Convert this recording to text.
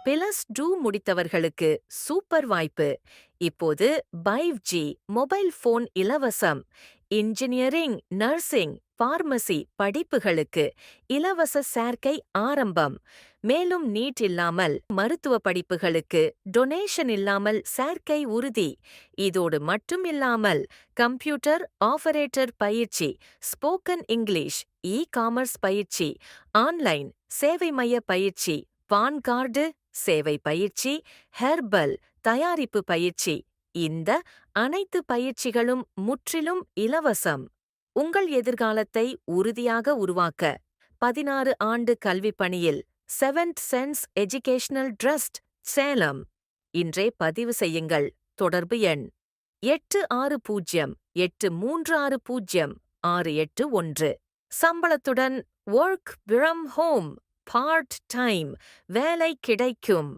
Plus 2 முடித்தவர்களுக்கு super வாய்ப்பு. இப்போது 5G mobile phone இலவசம். இன்ஜினியரிங், நர்சிங், பார்மசி படிப்புகளுக்கு இலவச சேர்க்கை ஆரம்பம். மேலும் நீட் இல்லாமல் மருத்துவ படிப்புகளுக்கு டொனேஷன் இல்லாமல் சேர்க்கை உறுதி. இதோடு மட்டும் இல்லாமல் கம்ப்யூட்டர் ஆபரேட்டர் பயிற்சி, ஸ்போக்கன் இங்கிலீஷ், காமர்ஸ் பயிற்சி, ஆன்லைன் சேவை மைய பயிற்சி, பான் கார்டு சேவை பயிற்சி, ஹெர்பல் தயாரிப்பு பயிற்சி, இந்த அனைத்து பயிற்சிகளும் முற்றிலும் இலவசம். உங்கள் எதிர்காலத்தை உறுதியாக உருவாக்க 16 ஆண்டு கல்வி பணியில் seventh sense educational trust, Salem. இன்றே பதிவு செய்யுங்கள். தொடர்பு எண் 8608360681. சம்பளத்துடன் work from home, part time வேலை கிடைக்கும்.